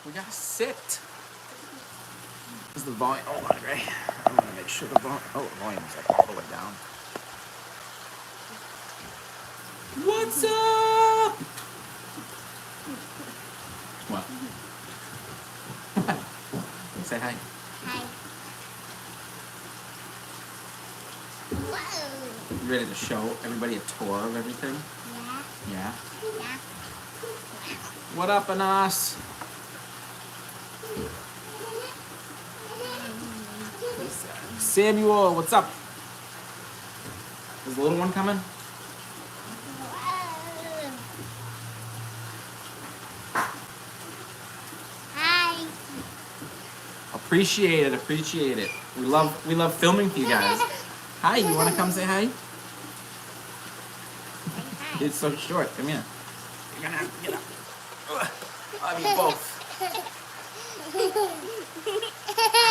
We gotta sit. This is the volume. Hold on, Gray. I'm gonna make sure the volume's like all the way down. What's up? What? Say hi. Hi. Whoa. You ready to show everybody a tour of everything? Yeah. Yeah? Yeah. What up, Anas? Samuel, what's up? Is the little one coming? Hi. Appreciate it, appreciate it. We love filming for you guys. Hi, you wanna come say hi? It's so short. Come here. You're gonna have to get up. Ugh. I mean both.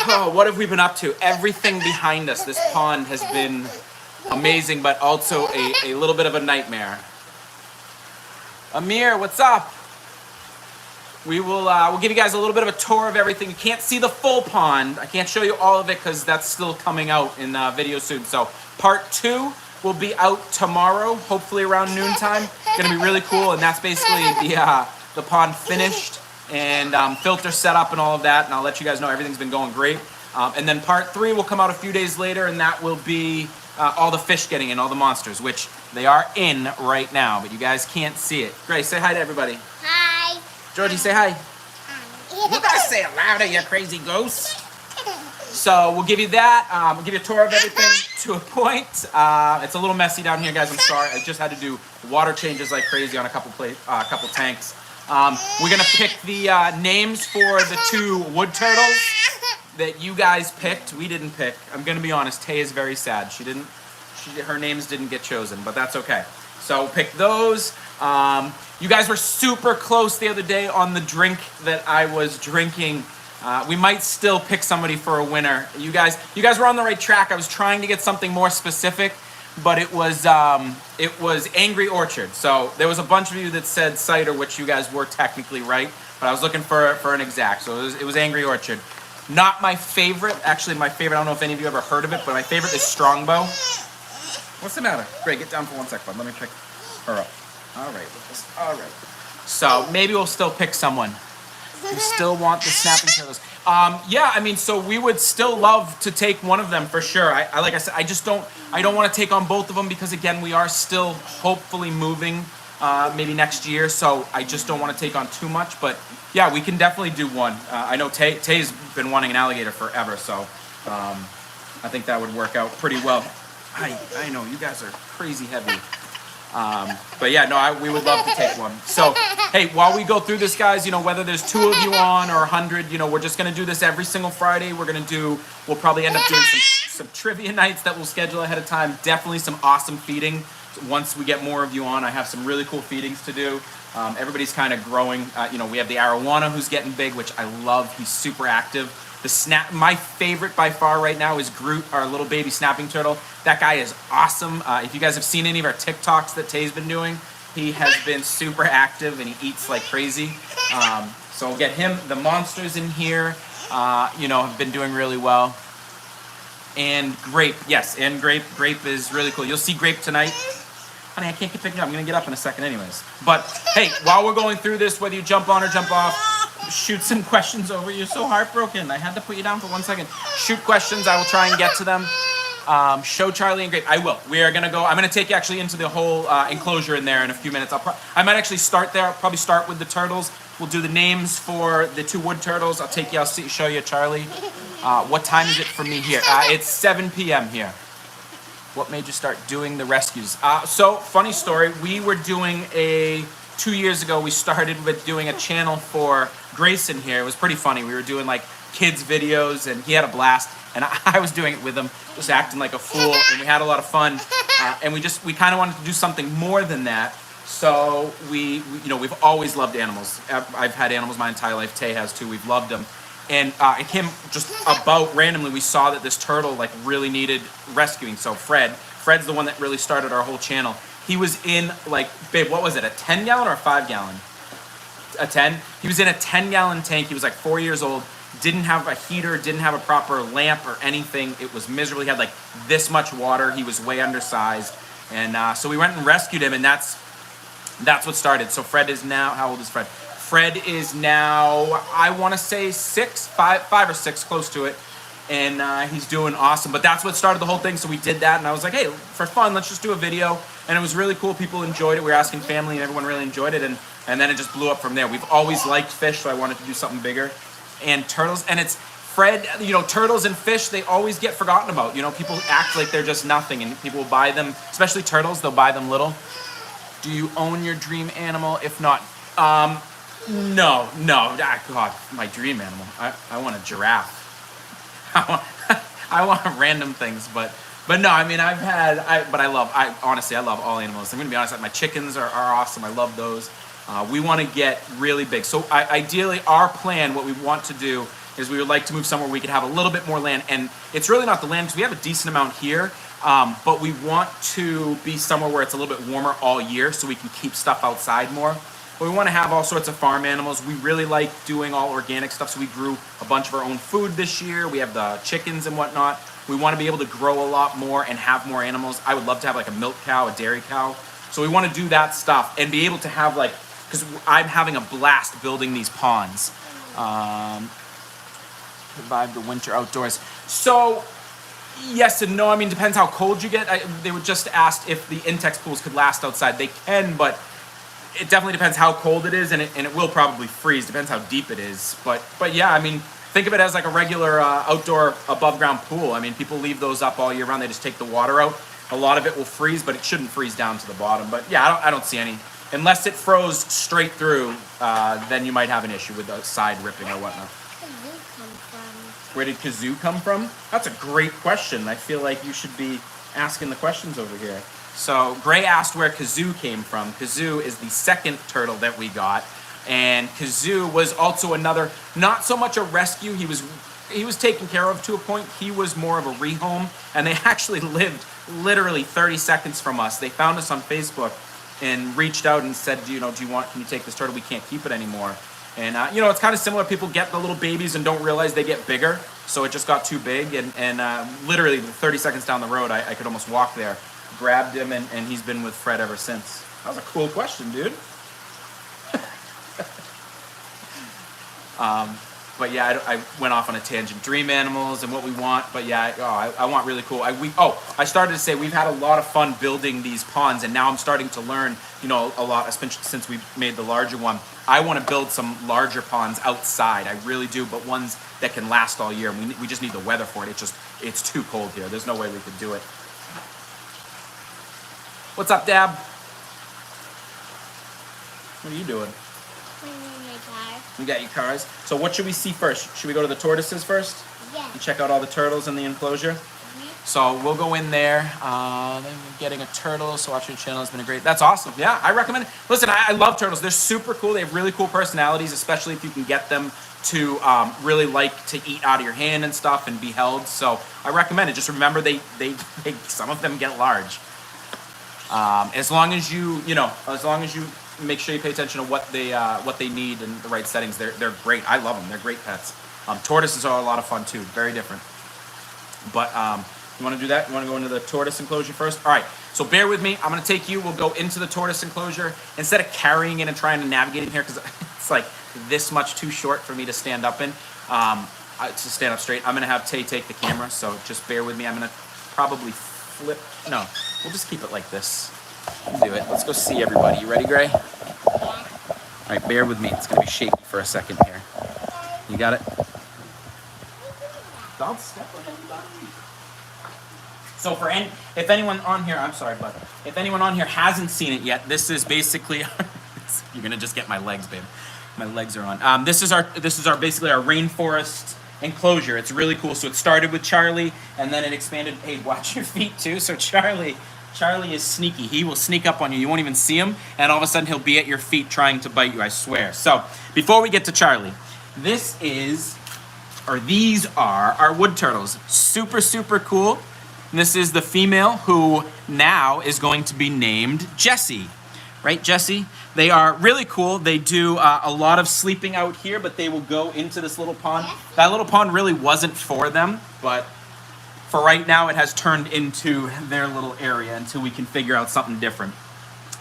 Oh, what have we been up to? Everything behind us. This pond has been amazing, but also a little bit of a nightmare. Amir, what's up? We'll give you guys a little bit of a tour of everything. You can't see the full pond. I can't show you all of it because that's still coming out in video soon. So part 2 will be out tomorrow, hopefully around noontime. Gonna be really cool, and that's basically the pond finished and filter set up and all of that. And I'll let you guys know everything's been going great. And then part 3 will come out a few days later, and that will be all the fish getting in, all the monsters, which they are in right now, but you guys can't see it. Grace, say hi to everybody. Hi. Georgie, say hi. You gotta say it louder, you crazy ghost. So we'll give you that. We'll give you a tour of everything to a point. It's a little messy down here, guys. I'm sorry. I just had to do water changes like crazy on a couple tanks. We're gonna pick the names for the 2 wood turtles that you guys picked. We didn't pick. I'm gonna be honest. Tay is very sad. Her names didn't get chosen, but that's okay. So pick those. You guys were super close the other day on the drink that I was drinking. We might still pick somebody for a winner. You guys were on the right track. I was trying to get something more specific, but it was Angry Orchard. So there was a bunch of you that said cider, which you guys were technically right, but I was looking for an exact. So it was Angry Orchard. Not my favorite. Actually, my favorite, I don't know if any of you ever heard of it, but my favorite is Strongbow. What's the matter? Great, get down for 1 second, bud. Let me pick her up. All right. So maybe we'll still pick someone. You still want the snapping turtles? Yeah, I mean, so we would still love to take one of them for sure. I like I said, I don't want to take on both of them because again, we are still hopefully moving maybe next year. So I just don't want to take on too much. But yeah, we can definitely do one. I know Tay's been wanting an alligator forever, so I think that would work out pretty well. I know you guys are crazy heavy. But yeah, no, we would love to take one. So, hey, while we go through this, guys, whether there's 2 of you on or 100, we're just going to do this every single Friday. We'll probably end up doing some trivia nights that we'll schedule ahead of time. Definitely some awesome feeding. Once we get more of you on, I have some really cool feedings to do. Everybody's kind of growing. We have the arowana who's getting big, which I love. He's super active. My favorite by far right now is Groot, our little baby snapping turtle. That guy is awesome. If you guys have seen any of our TikToks that Tay's been doing, he has been super active and he eats like crazy. So we'll get him. The monsters in here, have been doing really well. And Grape, yes, and Grape is really cool. You'll see Grape tonight. Honey, I can't get picking up. I'm going to get up in a second anyways. But, hey, while we're going through this, whether you jump on or jump off, shoot some questions over. You're so heartbroken. I had to put you down for 1 second. Shoot questions. I will try and get to them. Show Charlie and Grape. I will. We are going to go. I'm going to take you actually into the whole enclosure in there in a few minutes. I might actually start there. I'll probably start with the turtles. We'll do the names for the 2 wood turtles. I'll take you. Show you Charlie. What time is it for me here? It's 7 p.m. here. What made you start doing the rescues? So, funny story. We were doing 2 years ago, we started with doing a channel for Grayson here. It was pretty funny. We were doing like kids videos and he had a blast. And I was doing it with him, just acting like a fool. And we had a lot of fun. And we kind of wanted to do something more than that. So we've always loved animals. I've had animals my entire life. Tay has too. We've loved them. And it came just about randomly. We saw that this turtle like really needed rescuing. So Fred's the one that really started our whole channel. He was in like, babe, what was it? A 10-gallon or a 5-gallon? a 10. He was in a 10-gallon tank. He was like 4 years old. Didn't have a heater, didn't have a proper lamp or anything. It was miserable. He had like this much water. He was way undersized. And so we went and rescued him, and that's what started. So Fred is now, how old is Fred? Fred is now, I want to say 5 or 6, close to it. And he's doing awesome. But that's what started the whole thing. So we did that, and I was like, hey, for fun, let's just do a video. And it was really cool. People enjoyed it. We were asking family, and everyone really enjoyed it. And then it just blew up from there. We've always liked fish, so I wanted to do something bigger. And turtles, and it's Fred, turtles and fish, they always get forgotten about. People act like they're just nothing, and people will buy them, especially turtles, they'll buy them little. Do you own your dream animal? If not, no. God, my dream animal. I want a giraffe. I want random things, but no, I mean, honestly, I love all animals. I'm gonna be honest, my chickens are awesome. I love those. We want to get really big. So ideally, our plan, what we want to do is we would like to move somewhere we could have a little bit more land. And it's really not the land, because we have a decent amount here, but we want to be somewhere where it's a little bit warmer all year so we can keep stuff outside more. But we want to have all sorts of farm animals. We really like doing all organic stuff, so we grew a bunch of our own food this year. We have the chickens and whatnot. We want to be able to grow a lot more and have more animals. I would love to have like a milk cow, a dairy cow. So we want to do that stuff and be able to have like, because I'm having a blast building these ponds. Survive the winter outdoors. So, yes and no. I mean, depends how cold you get. They were just asked if the Intex pools could last outside. They can, but it definitely depends how cold it is, and it will probably freeze. Depends how deep it is. But yeah, I mean, think of it as like a regular outdoor above ground pool. I mean, people leave those up all year round. They just take the water out. A lot of it will freeze, but it shouldn't freeze down to the bottom. But yeah, I don't see any. Unless it froze straight through, then you might have an issue with the side ripping or whatnot. Where did Kazoo come from? That's a great question. I feel like you should be asking the questions over here. So Gray asked where Kazoo came from. Kazoo is the second turtle that we got. And Kazoo was also another, not so much a rescue. He was taken care of to a point. He was more of a rehome. And they actually lived literally 30 seconds from us. They found us on Facebook and reached out and said, can you take this turtle? We can't keep it anymore. And, it's kind of similar. People get the little babies and don't realize they get bigger. So it just got too big. And literally 30 seconds down the road, I could almost walk there. Grabbed him, and he's been with Fred ever since. That was a cool question, dude. But yeah, I went off on a tangent. Dream animals and what we want. But yeah, I want really cool. I started to say we've had a lot of fun building these ponds, and now I'm starting to learn, a lot, especially since we made the larger one. I want to build some larger ponds outside. I really do, but ones that can last all year. We just need the weather for it. It's too cold here. There's no way we could do it. What's up, Dab? What are you doing? You got your cars. So what should we see first? Should we go to the tortoises first? Yeah. And check out all the turtles in the enclosure? Mm-hmm. So we'll go in there. Then we're getting a turtle. So watching your channel has been great. That's awesome. Yeah, I recommend it. Listen, I love turtles. They're super cool. They have really cool personalities, especially if you can get them to really like to eat out of your hand and stuff and be held. So I recommend it. Just remember, they some of them get large. As long as you make sure you pay attention to what they need in the right settings, they're great. I love them. They're great pets. Tortoises are a lot of fun too. Very different. But you want to do that? You want to go into the tortoise enclosure first? All right. So bear with me. I'm going to take you. We'll go into the tortoise enclosure instead of carrying it and trying to navigate in here, because it's like this much too short for me to stand up in. To stand up straight, I'm going to have Tay take the camera. So just bear with me. I'm going to probably flip. No, we'll just keep it like this. We'll do it. Let's go see everybody. You ready, Gray? All right, bear with me. It's going to be shaky for a second here. You got it? Don't step on anybody. So if anyone on here, I'm sorry, but if anyone on here hasn't seen it yet, this is basically, you're going to just get my legs, babe. My legs are on. This is our basically our rainforest enclosure. It's really cool. So it started with Charlie, and then it expanded. Hey, watch your feet too. So Charlie is sneaky. He will sneak up on you. You won't even see him, and all of a sudden he'll be at your feet trying to bite you, I swear. So before we get to Charlie, these are our wood turtles. Super, super cool. And this is the female, who now is going to be named Jessie. Right, Jessie? They are really cool. They do a lot of sleeping out here, but they will go into this little pond. That little pond really wasn't for them, but for right now it has turned into their little area until we can figure out something different.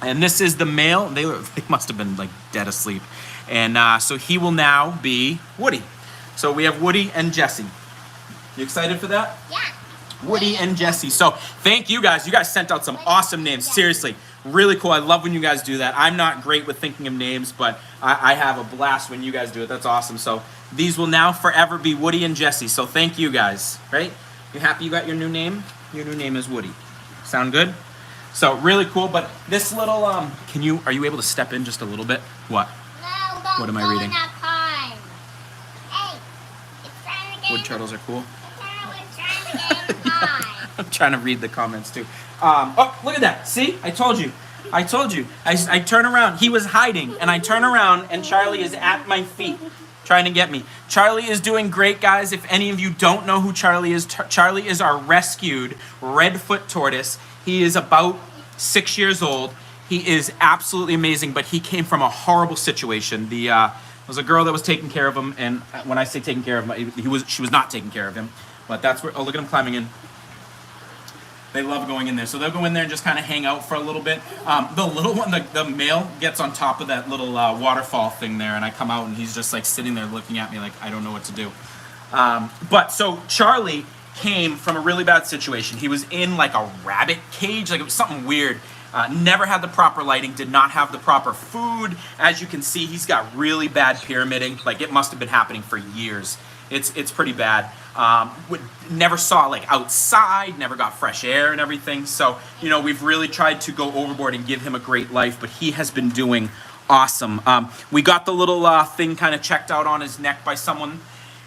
And this is the male. They must have been like dead asleep. And so he will now be Woody. So we have Woody and Jessie. You excited for that? Yeah. Woody and Jessie. So thank you guys. You guys sent out some awesome names. Seriously, really cool. I love when you guys do that. I'm not great with thinking of names, but I have a blast when you guys do it. That's awesome. So these will now forever be Woody and Jessie. So thank you guys. Right? You happy you got your new name? Your new name is Woody. Sound good? So really cool. But this little are you able to step in just a little bit? What? No, don't What am I go reading? in that pond. Hey, it's trying to get Wood turtles are cool. It's trying to get in the pond. I'm trying to read the comments too. Oh, look at that. See? I told you. I turn around. He was hiding, and I turn around, and Charlie is at my feet trying to get me. Charlie is doing great, guys. If any of you don't know who Charlie is, Charlie is our rescued Redfoot tortoise. He is about 6 years old. He is absolutely amazing, but he came from a horrible situation. There was a girl that was taking care of him, and when I say taking care of him, she was not taking care of him. But that's where, oh, look at him climbing in. They love going in there. So they'll go in there and just kind of hang out for a little bit. The little one, the male, gets on top of that little waterfall thing there, and I come out, and he's just like sitting there looking at me like I don't know what to do. But so Charlie came from a really bad situation. He was in like a rabbit cage, like it was something weird. Never had the proper lighting, did not have the proper food. As you can see, he's got really bad pyramiding. Like it must have been happening for years. It's pretty bad. Never saw like outside, never got fresh air and everything. So, you know, we've really tried to go overboard and give him a great life, but he has been doing awesome. We got the little thing kind of checked out on his neck by someone,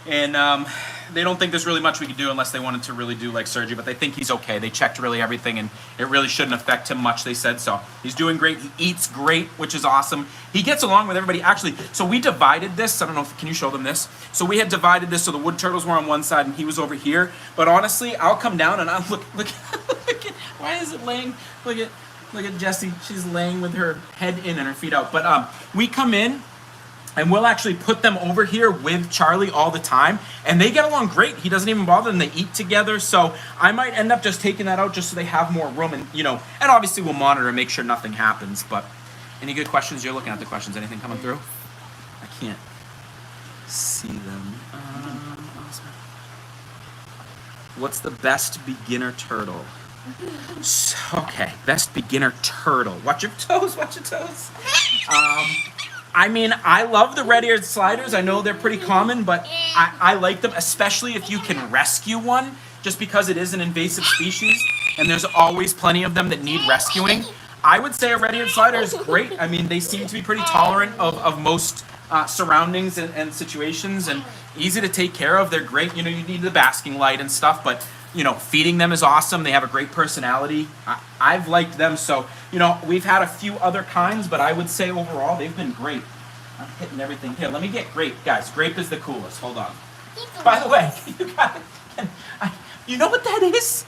and they don't think there's really much we could do unless they wanted to really do like surgery, but they think he's okay. They checked really everything, and it really shouldn't affect him much, they said. So he's doing great. He eats great, which is awesome. He gets along with everybody. Actually, so we divided this. I don't know if, can you show them this? So we had divided this so the wood turtles were on one side and he was over here. But honestly, I'll come down and I'll look at, why is it laying? Look at Jessie. She's laying with her head in and her feet out. But we come in, and we'll actually put them over here with Charlie all the time. And they get along great. He doesn't even bother them. They eat together. So I might end up just taking that out just so they have more room. And, you know, and obviously we'll monitor and make sure nothing happens. But any good questions? You're looking at the questions. Anything coming through? I can't see them. What's the best beginner turtle? Okay, best beginner turtle. Watch your toes, watch your toes. I mean, I love the red-eared sliders. I know they're pretty common, but I like them, especially if you can rescue one, just because it is an invasive species, and there's always plenty of them that need rescuing. I would say a red-eared slider is great. I mean, they seem to be pretty tolerant of most surroundings and situations, and easy to take care of. They're great. You know, you need the basking light and stuff, but you know, feeding them is awesome. They have a great personality. I've liked them. So, you know, we've had a few other kinds, but I would say overall they've been great. I'm hitting everything here. Let me get grape, guys. Grape is the coolest. Hold on. By the way, you know what that is?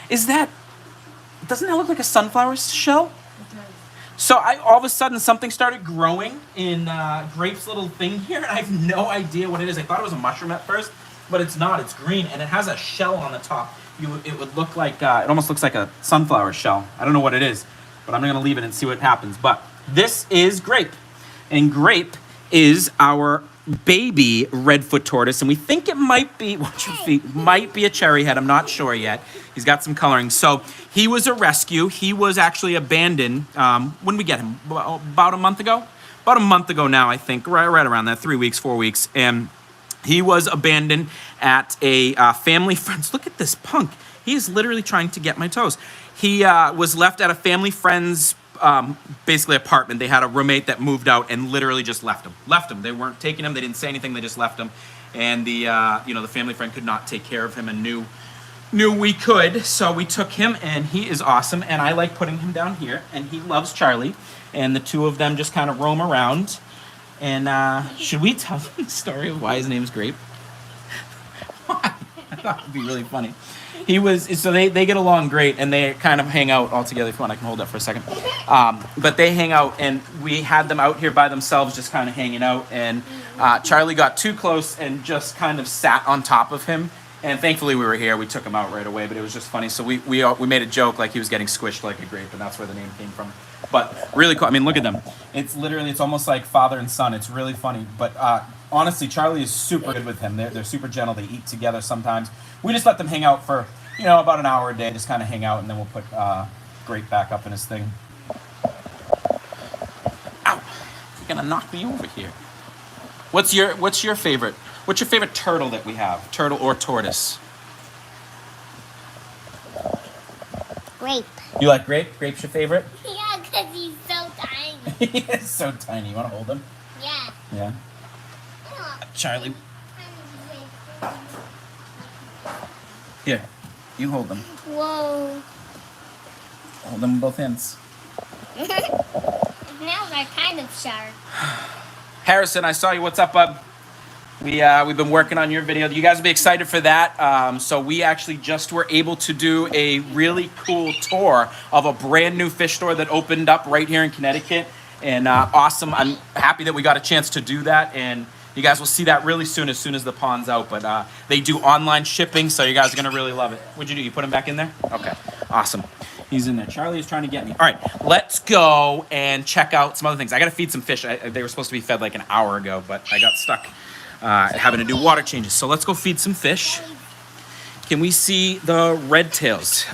Doesn't that look like a sunflower shell? So all of a sudden something started growing in Grape's little thing here, and I have no idea what it is. I thought it was a mushroom at first, but it's not. It's green, and it has a shell on the top. It would look like, it almost looks like a sunflower shell. I don't know what it is, but I'm going to leave it and see what happens. But this is Grape, and Grape is our baby redfoot tortoise, and we think it might be, watch your feet, might be a cherry head. I'm not sure yet. He's got some coloring. So he was a rescue. He was actually abandoned. When did we get him? About a month ago? About a month ago now, I think. Right around that, 3 weeks, 4 weeks. And he was abandoned at a family friend's. Look at this punk. He is literally trying to get my toes. He was left at a family friend's basically apartment. They had a roommate that moved out and literally just left him. They weren't taking him. They didn't say anything. They just left him. And the the family friend could not take care of him and knew we could. So we took him, and he is awesome. And I like putting him down here, and he loves Charlie. And the two of them just kind of roam around. And should we tell them the story of why his name's Grape? I thought it'd be really funny. So they get along great, and they kind of hang out all together. If you want, I can hold that for a second. But they hang out, and we had them out here by themselves, just kind of hanging out. And Charlie got too close and just kind of sat on top of him. And thankfully we were here. We took him out right away, but it was just funny. So we made a joke like he was getting squished like a grape, and that's where the name came from. But really cool. I mean, look at them. It's almost like father and son. It's really funny. But honestly, Charlie is super good with him. They're super gentle. They eat together sometimes. We just let them hang out for, about an hour a day. Just kind of hang out, and then we'll put Grape back up in his thing. Ow! You're gonna knock me over here. What's your favorite? What's your favorite turtle that we have? Turtle or tortoise? Grape. You like Grape? Grape's your favorite? Yeah, because he's so tiny. He is so tiny. You want to hold him? Yeah. Yeah. Charlie. Here, you hold them. Whoa. Hold them with both hands. His nails are kind of sharp. Harrison, I saw you. What's up, bud? We've been working on your video. You guys will be excited for that. So we actually just were able to do a really cool tour of a brand new fish store that opened up right here in Connecticut. And awesome. I'm happy that we got a chance to do that. And you guys will see that really soon as the pond's out. But they do online shipping, so you guys are going to really love it. What'd you do? You put him back in there? Okay. Awesome. He's in there. Charlie is trying to get me. All right, let's go and check out some other things. I got to feed some fish. They were supposed to be fed like an hour ago, but I got stuck having to do water changes. So let's go feed some fish. Can we see the red tails?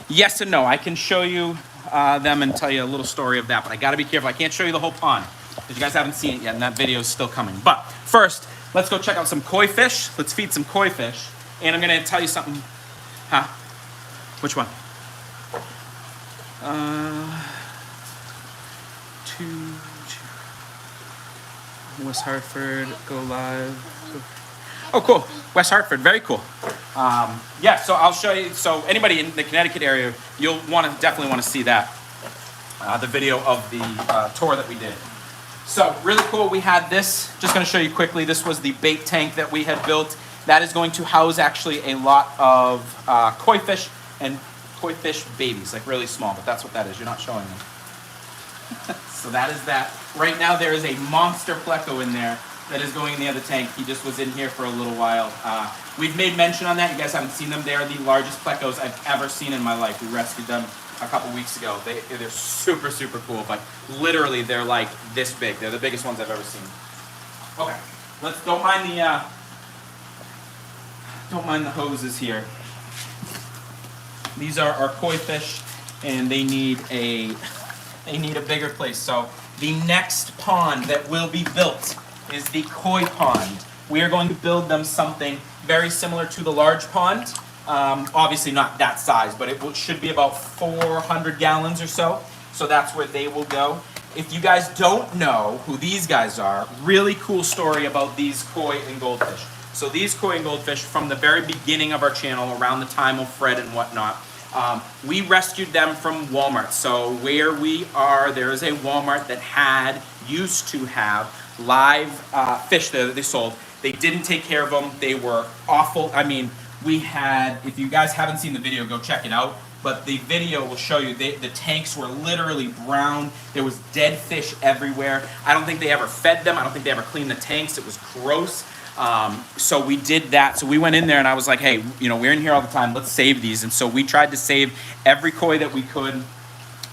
Yes and no. I can show you them and tell you a little story of that, but I got to be careful. I can't show you the whole pond because you guys haven't seen it yet, and that video is still coming. But first, let's go check out some koi fish. Let's feed some koi fish. And I'm going to tell you something. Huh? Which one? West Hartford, go live. Oh, cool. West Hartford, very cool. Yeah, so I'll show you. So anybody in the Connecticut area, you'll definitely want to see that. The video of the tour that we did. So really cool. We had this. Just going to show you quickly. This was the bait tank that we had built. That is going to house actually a lot of koi fish and koi fish babies, like really small, but that's what that is. You're not showing them. So that is that. Right now there is a monster Pleco in there that is going in the other tank. He just was in here for a little while. We've made mention on that. You guys haven't seen them. They are the largest Plecos I've ever seen in my life. We rescued them a couple weeks ago. They're super, super cool, but literally they're like this big. They're the biggest ones I've ever seen. Okay, don't mind the hoses here. These are our koi fish, and they need a bigger place. So the next pond that will be built is the koi pond. We are going to build them something very similar to the large pond. Obviously not that size, but it should be about 400 gallons or so. So that's where they will go. If you guys don't know who these guys are, really cool story about these koi and goldfish. So these koi and goldfish, from the very beginning of our channel, around the time of Fred and whatnot, we rescued them from Walmart. So where we are, there is a Walmart that used to have live fish there that they sold. They didn't take care of them. They were awful. I mean, if you guys haven't seen the video, go check it out. But the video will show you, the tanks were literally brown. There was dead fish everywhere. I don't think they ever fed them. I don't think they ever cleaned the tanks. It was gross. So we did that. So we went in there and I was like, hey, we're in here all the time. Let's save these. And so we tried to save every koi that we could,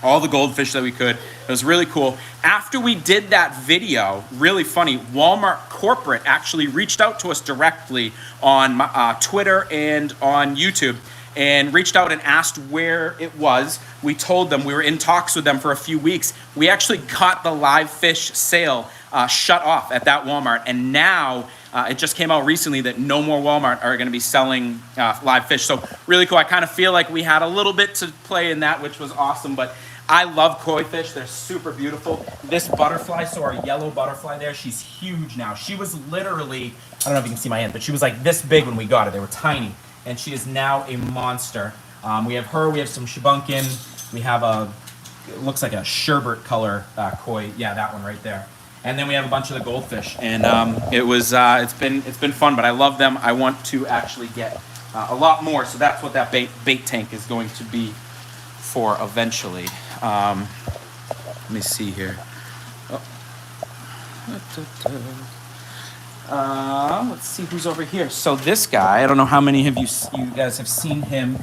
all the goldfish that we could. It was really cool. After we did that video, really funny, Walmart corporate actually reached out to us directly on Twitter and on YouTube and reached out and asked where it was. We told them we were in talks with them for a few weeks. We actually got the live fish sale shut off at that Walmart, and now it just came out recently that no more Walmart are going to be selling live fish. So really cool. I kind of feel like we had a little bit to play in that, which was awesome. But I love koi fish. They're super beautiful. This butterfly, so our yellow butterfly there, she's huge now. She was literally, I don't know if you can see my hand, but she was like this big when we got her. They were tiny. And she is now a monster. We have her. We have some shibunkin. We have it looks like a sherbet color koi. Yeah, that one right there. And then we have a bunch of the goldfish, and it's been fun. But I love them. I want to actually get a lot more, so that's what that bait tank is going to be for eventually. Let me see here. Let's see who's over here. So this guy, I don't know how many of you guys have seen him.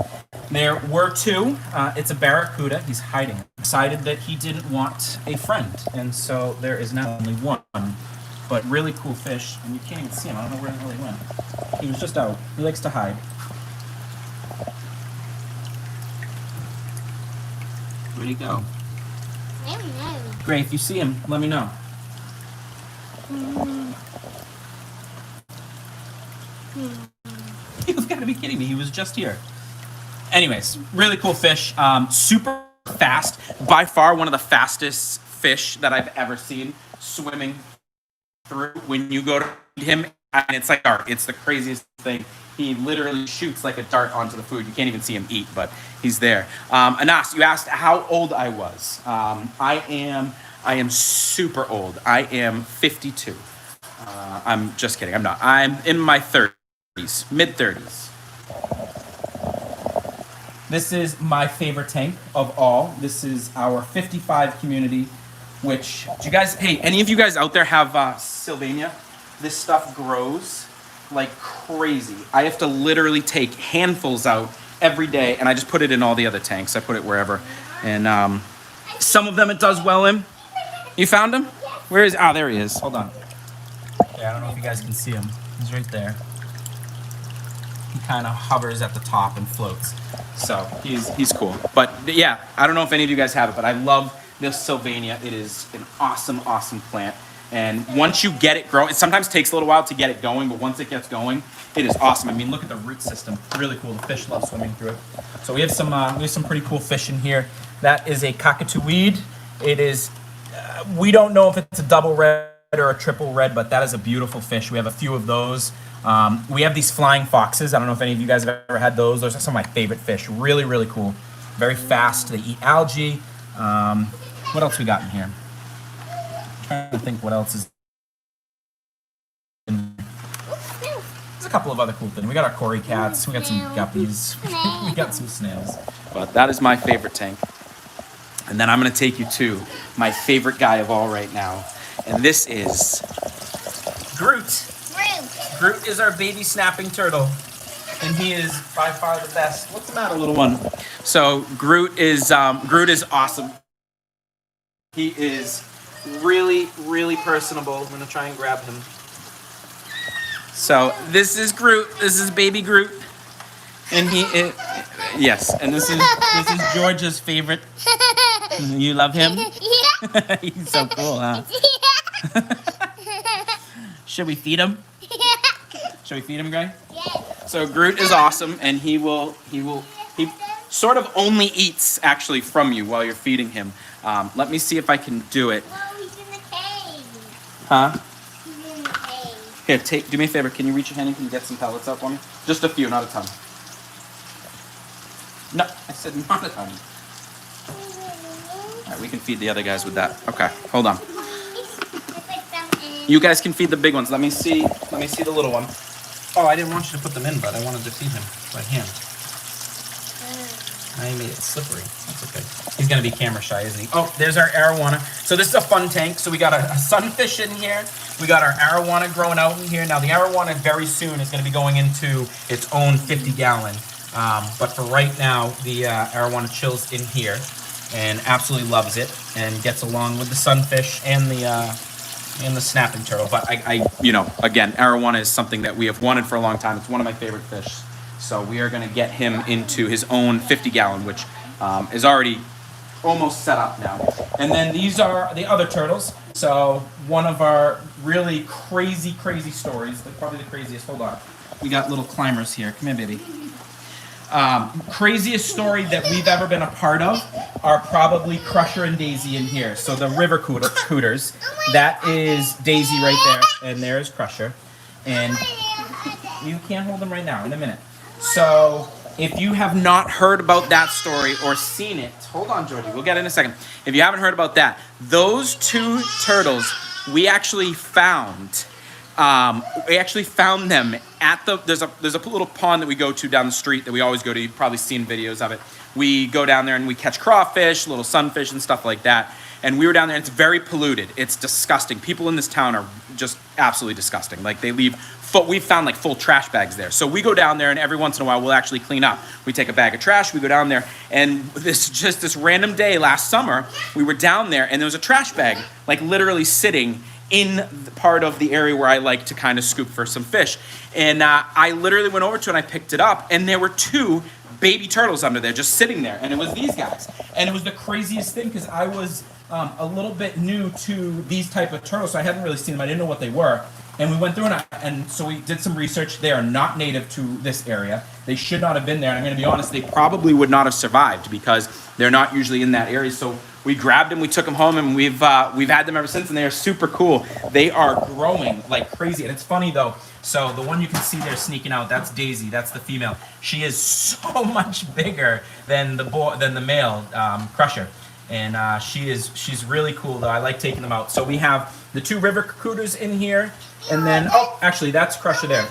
There were two. It's a barracuda. He's hiding. Decided that he didn't want a friend, and so there is now only one. But really cool fish, and you can't even see him. I don't know where the hell he went. He was just out. He likes to hide. Where'd he go? I don't know. Great. If you see him, let me know. You've got to be kidding me. He was just here. Anyways, really cool fish. Super fast. By far one of the fastest fish that I've ever seen swimming through. When you go to feed him, and it's like dart. It's the craziest thing. He literally shoots like a dart onto the food. You can't even see him eat, but he's there. Anas, you asked how old I was. I am super old. I am 52. I'm just kidding. I'm not. I'm in my 30s, mid-30s. This is my favorite tank of all. This is our 55 community, which, do you guys, hey, any of you guys out there have Sylvania? This stuff grows like crazy. I have to literally take handfuls out every day, and I just put it in all the other tanks. I put it wherever. And some of them it does well in. You found him? Where is, there he is. Hold on. Yeah, I don't know if you guys can see him. He's right there. He kind of hovers at the top and floats. So he's cool. But yeah, I don't know if any of you guys have it, but I love this Sylvania. It is an awesome, awesome plant. And once you get it growing, it sometimes takes a little while to get it going, but once it gets going, it is awesome. I mean, look at the root system. Really cool. The fish love swimming through it. So we have some pretty cool fish in here. That is a cockatoid. It is, we don't know if it's a double red or a triple red, but that is a beautiful fish. We have a few of those. We have these flying foxes. I don't know if any of you guys have ever had those. Those are some of my favorite fish. Really, really cool. Very fast. They eat algae. What else we got in here? I'm trying to think what else is in there. There's a couple of other cool things. We got our Cory cats. We got some guppies. We got some snails. But that is my favorite tank. And then I'm going to take you to my favorite guy of all right now. And this is Groot. Groot is our baby snapping turtle. And he is by far the best. What's the matter, little one? So Groot is awesome. He is really, really personable. I'm going to try and grab him. So this is Groot. This is baby Groot. And he is, yes, and this is George's favorite. You love him? Yeah. He's so cool, huh? Yeah. Should we feed him? Should we feed him, Gray? Yes. So Groot is awesome, and he sort of only eats actually from you while you're feeding him. Let me see if I can do it. Whoa, he's in the cave. Huh? He's in the cave. Here, do me a favor. Can you reach your hand and can you get some pellets out for me? Just a few, not a ton. No, I said not a ton. All right, we can feed the other guys with that. Okay, hold on. You guys can feed the big ones. Let me see the little one. Oh, I didn't want you to put them in, but I wanted to feed him by hand. I made it slippery. That's okay. He's gonna be camera shy, isn't he? Oh, there's our arowana. So this is a fun tank. So we got a sunfish in here. We got our arowana growing out in here. Now the arowana very soon is gonna be going into its own 50-gallon. But for right now, the arowana chills in here and absolutely loves it and gets along with the sunfish and the snapping turtle. But I again, arowana is something that we have wanted for a long time. It's one of my favorite fish. So we are going to get him into his own 50-gallon, which is already almost set up now. And then these are the other turtles. So one of our really crazy stories, probably the craziest. Hold on. We got little climbers here. Come here, baby. Craziest story that we've ever been a part of are probably Crusher and Daisy in here. So the river cooters, that is Daisy right there, and there's Crusher. And you can't hold them right now, in a minute. So if you have not heard about that story or seen it, hold on, Georgie, we'll get it in a second. If you haven't heard about that, those two turtles we actually found them at there's a little pond that we go to down the street that we always go to. You've probably seen videos of it. We go down there and we catch crawfish, little sunfish and stuff like that. And we were down there, and it's very polluted. It's disgusting. People in this town are just absolutely disgusting. Like, they leave we've found like full trash bags there. So we go down there, and every once in a while we'll actually clean up. We take a bag of trash, we go down there, and this random day last summer, we were down there, and there was a trash bag, like literally sitting in the part of the area where I like to kind of scoop for some fish. And I literally went over to it and I picked it up, and there were 2 baby turtles under there just sitting there, and it was these guys. And it was the craziest thing because I was a little bit new to these type of turtles, so I hadn't really seen them. I didn't know what they were. And we went through and so we did some research. They are not native to this area. They should not have been there. And I'm going to be honest, they probably would not have survived because they're not usually in that area. So we grabbed them, we took them home, and we've had them ever since, and they are super cool. They are growing like crazy. And it's funny though. So the one you can see there sneaking out, that's Daisy. That's the female. She is so much bigger than the male Crusher. And she's really cool though. I like taking them out. So we have the 2 river cooters in here, and then actually that's Crusher there.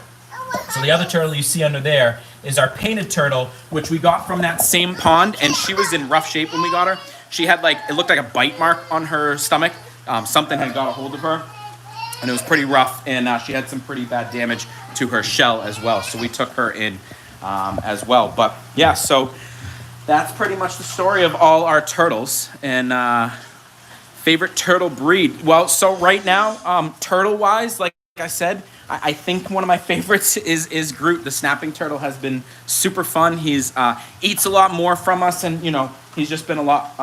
So the other turtle you see under there is our painted turtle, which we got from that same pond, and she was in rough shape when we got her. She had it looked like a bite mark on her stomach. Something had got a hold of her, and it was pretty rough, and she had some pretty bad damage to her shell as well. So we took her in as well. But yeah, so that's pretty much the story of all our turtles. And favorite turtle breed. Well, so right now, turtle-wise, like I said, I think one of my favorites is Groot. The snapping turtle has been super fun. He's eats a lot more from us, and he's just been a lot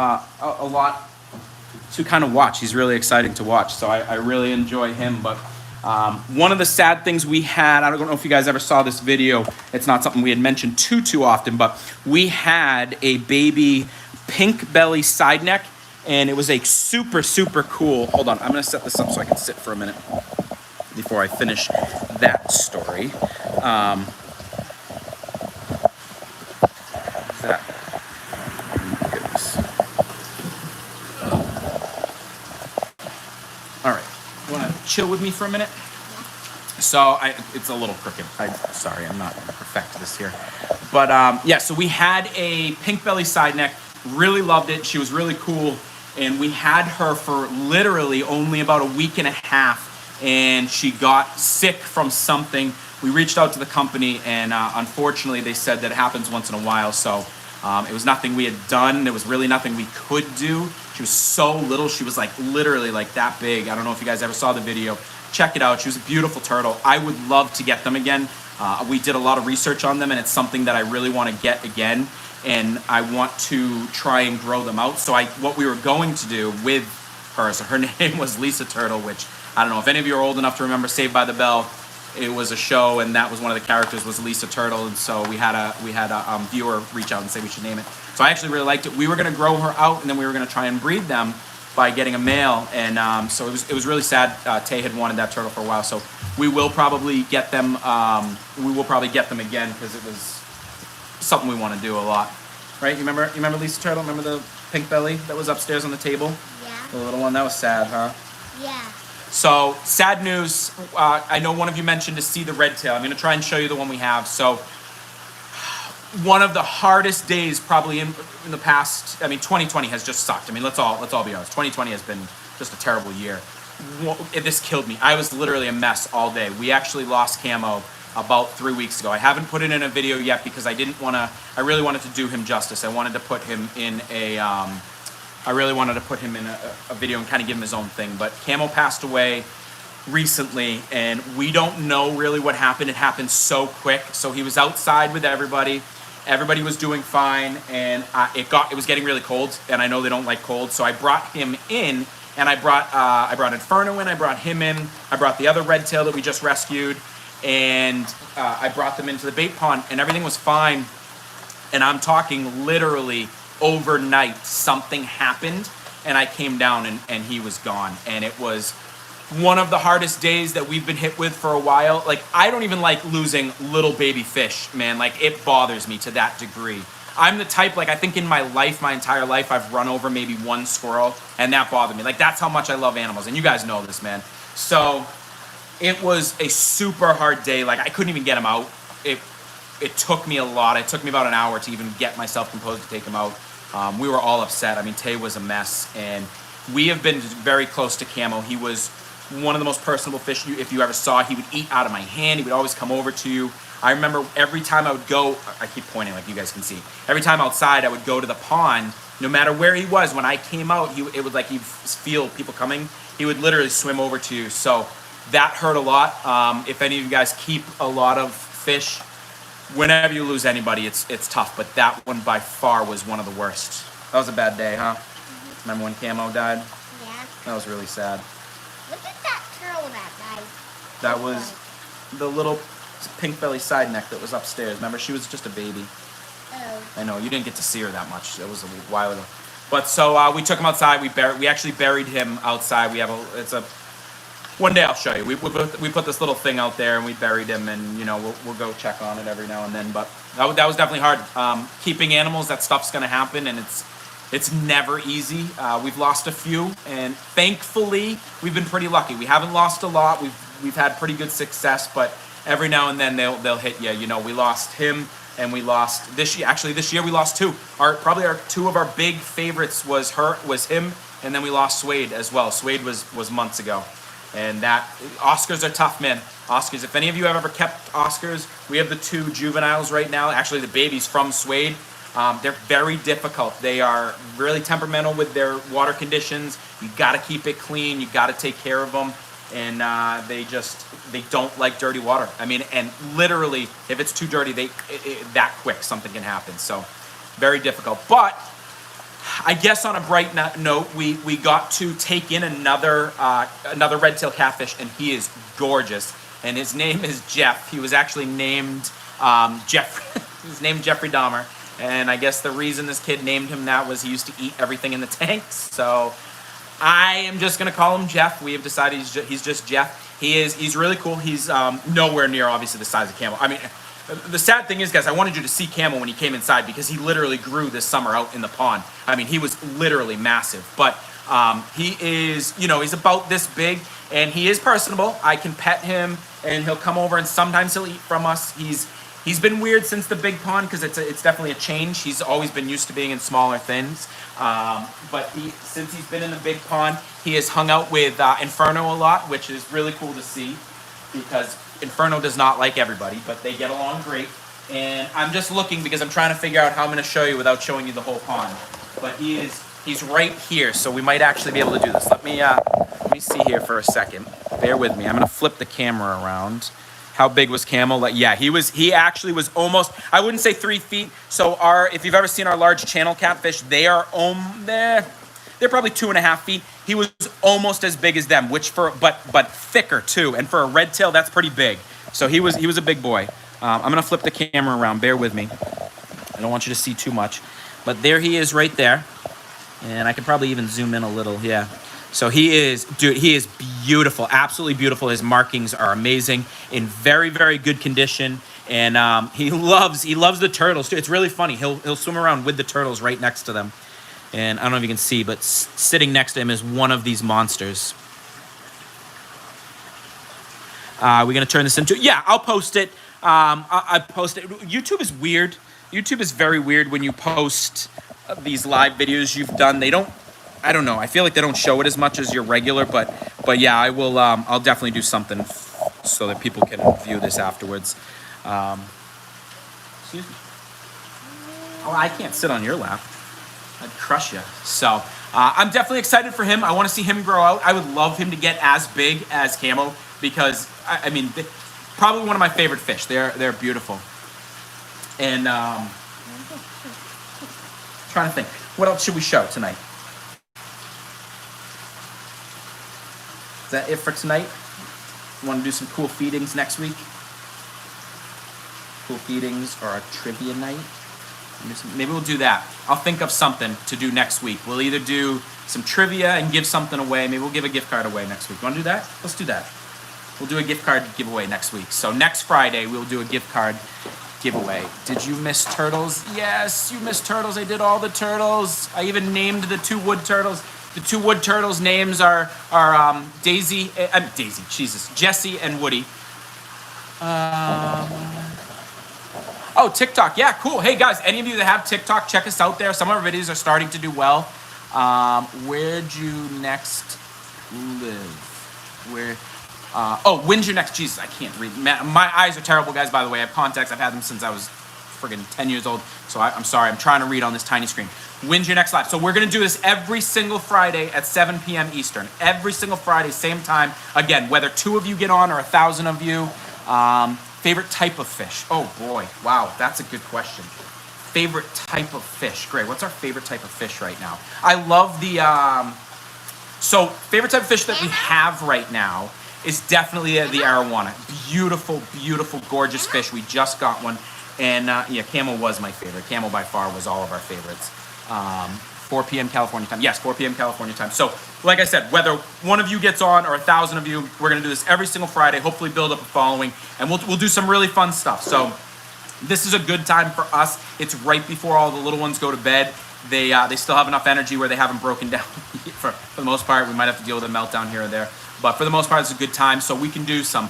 to kind of watch. He's really exciting to watch, so I really enjoy him. But one of the sad things we had, I don't know if you guys ever saw this video. It's not something we had mentioned too often, but we had a baby pink belly side neck, and it was a super cool. Hold on, I'm gonna set this up so I can sit for a minute before I finish that story. That. Goodness. All right, you wanna chill with me for a minute? So it's a little crooked. Sorry, I'm not gonna perfect this here. But yeah, so we had a pink belly side neck. Really loved it. She was really cool. And we had her for literally only about a week and a half. And she got sick from something. We reached out to the company, and unfortunately they said that it happens once in a while. So it was nothing we had done. There was really nothing we could do. She was so little. She was literally that big. I don't know if you guys ever saw the video. Check it out. She was a beautiful turtle. I would love to get them again. We did a lot of research on them, and it's something that I really want to get again. And I want to try and grow them out. So what we were going to do with her, so her name was Lisa Turtle, which I don't know if any of you are old enough to remember Saved by the Bell. It was a show, and that was one of the characters was Lisa Turtle, and so we had a viewer reach out and say we should name it. So I actually really liked it. We were going to grow her out, and then we were going to try and breed them by getting a male, and so it was really sad. Tay had wanted that turtle for a while, so we will probably get them. We will probably get them again because it was something we want to do a lot, right? You remember Lisa Turtle? Remember the pink belly that was upstairs on the table? Yeah. The little one. That was sad, huh? Yeah. So sad news. I know one of you mentioned to see the red tail. I'm going to try and show you the one we have. So one of the hardest days probably in the past. 2020 has just sucked. Let's all be honest. 2020 has been just a terrible year. This killed me. I was literally a mess all day. We actually lost Camo about 3 weeks ago. I haven't put it in a video yet because I really wanted to do him justice. I wanted to put him in a video and kind of give him his own thing. But Camo passed away recently, and we don't know really what happened. It happened so quick. So he was outside with everybody. Everybody was doing fine, and it was getting really cold, and I know they don't like cold. So I brought him in, and I brought Inferno in. I brought him in. I brought the other red tail that we just rescued. And I brought them into the bait pond, and everything was fine. And I'm talking literally overnight, something happened, and I came down, and he was gone. And it was one of the hardest days that we've been hit with for a while. I don't even like losing little baby fish, man. It bothers me to that degree. I'm the type, like, I think in my life, my entire life, I've run over maybe one squirrel, and that bothered me. Like, that's how much I love animals, and you guys know this, man. So it was a super hard day. Like, I couldn't even get him out. It took me a lot. It took me about an hour to even get myself composed to take him out. We were all upset. I mean, Tay was a mess, and we have been very close to Camo. He was one of the most personable fish if you ever saw. He would eat out of my hand. He would always come over to you. I remember every time I would go, I keep pointing like you guys can see. Every time outside, I would go to the pond. No matter where he was, when I came out, it would like he'd feel people coming. He would literally swim over to you. So that hurt a lot. If any of you guys keep a lot of fish, whenever you lose anybody, it's tough. But that one by far was one of the worst. That was a bad day, huh? Mm-hmm. Remember when Camo died? Yeah. That was really sad. Look at that turtle that died. That was the little pink belly side neck that was upstairs. Remember, she was just a baby. Oh. I know, you didn't get to see her that much. It was a while ago. But so we took him outside. We actually buried him outside. One day I'll show you. We put this little thing out there and we buried him, and we'll go check on it every now and then. But that was definitely hard. Keeping animals, that stuff's gonna happen, and it's never easy. We've lost a few, and thankfully we've been pretty lucky. We haven't lost a lot. We've had pretty good success, but every now and then they'll hit you. We lost him, and we lost this year. Actually, this year we lost two. Probably our two of our big favorites was him, and then we lost Suede as well. Suede was months ago. And Oscars are tough, man. Oscars, if any of you have ever kept Oscars, we have the two juveniles right now. Actually, the babies from Suede. They're very difficult. They are really temperamental with their water conditions. You got to keep it clean. You got to take care of them. And they don't like dirty water. I mean, and literally, if it's too dirty, that quick, something can happen. So, very difficult. But I guess on a bright note, we got to take in another red-tailed catfish, and he is gorgeous. And his name is Jeff. He was actually named His named Jeffrey Dahmer. And I guess the reason this kid named him that was he used to eat everything in the tanks. So I am just gonna call him Jeff. We have decided he's just Jeff. He's really cool. He's nowhere near obviously the size of Camo. I mean, the sad thing is, guys, I wanted you to see Camo when he came inside because he literally grew this summer out in the pond. I mean, he was literally massive. But he is, he's about this big, and he is personable. I can pet him, and he'll come over, and sometimes he'll eat from us. He's been weird since the big pond because it's definitely a change. He's always been used to being in smaller things. But since he's been in the big pond, he has hung out with Inferno a lot, which is really cool to see because Inferno does not like everybody, but they get along great. And I'm just looking because I'm trying to figure out how I'm going to show you without showing you the whole pond. But he's right here, so we might actually be able to do this. Let me see here for a second. Bear with me. I'm going to flip the camera around. How big was Camo? Yeah, he actually was almost, I wouldn't say 3 feet. So if you've ever seen our large channel catfish, they're probably 2.5 feet. He was almost as big as them, but thicker too. And for a red tail, that's pretty big. So he was a big boy. I'm gonna flip the camera around. Bear with me. I don't want you to see too much, but there he is right there. And I can probably even zoom in a little. Yeah. So he is beautiful, absolutely beautiful. His markings are amazing, in very, very good condition. And he loves the turtles too. It's really funny. He'll swim around with the turtles right next to them. And I don't know if you can see, but sitting next to him is one of these monsters. We're going to turn this into... Yeah, I'll post it. I post it. YouTube is weird. YouTube is very weird when you post these live videos you've done. I don't know. I feel like they don't show it as much as your regular, but yeah, I will. I'll definitely do something so that people can view this afterwards. Excuse me. Oh, I can't sit on your lap. I'd crush you. So I'm definitely excited for him. I want to see him grow out. I would love him to get as big as Camo because I mean, probably one of my favorite fish. They're beautiful. And trying to think, what else should we show tonight? Is that it for tonight? Want to do some cool feedings next week? Cool feedings or a trivia night? Maybe we'll do that. I'll think of something to do next week. We'll either do some trivia and give something away. Maybe we'll give a gift card away next week. You want to do that? Let's do that. We'll do a gift card giveaway next week. So next Friday, we'll do a gift card giveaway. Did you miss turtles? Yes, you missed turtles. I did all the turtles. I even named the 2 wood turtles. The 2 wood turtles' names are Jesse and Woody. Oh, TikTok. Yeah, cool. Hey, guys, any of you that have TikTok, check us out there. Some of our videos are starting to do well. Where'd you next live? When's your next? Jesus, I can't read. My eyes are terrible, guys, by the way. I have contacts. I've had them since I was friggin' 10 years old. So I'm sorry. I'm trying to read on this tiny screen. When's your next live? So we're going to do this every single Friday at 7 p.m. Eastern. Every single Friday, same time. Again, whether 2 of you get on or 1,000 of you. Favorite type of fish? Oh, boy. Wow, that's a good question. Favorite type of fish. Great. What's our favorite type of fish right now? I love the... So, favorite type of fish that we have right now is definitely the arowana. Beautiful, beautiful, gorgeous fish. We just got one. And, yeah, Camel was my favorite. Camel, by far, was all of our favorites. 4 p.m. California time. Yes, 4 p.m. California time. So, like I said, whether 1 of you gets on or 1,000 of you, we're going to do this every single Friday, hopefully build up a following, and we'll do some really fun stuff. So, this is a good time for us. It's right before all the little ones go to bed. They still have enough energy where they haven't broken down. for the most part, we might have to deal with a meltdown here or there. But for the most part, it's a good time. So we'll do some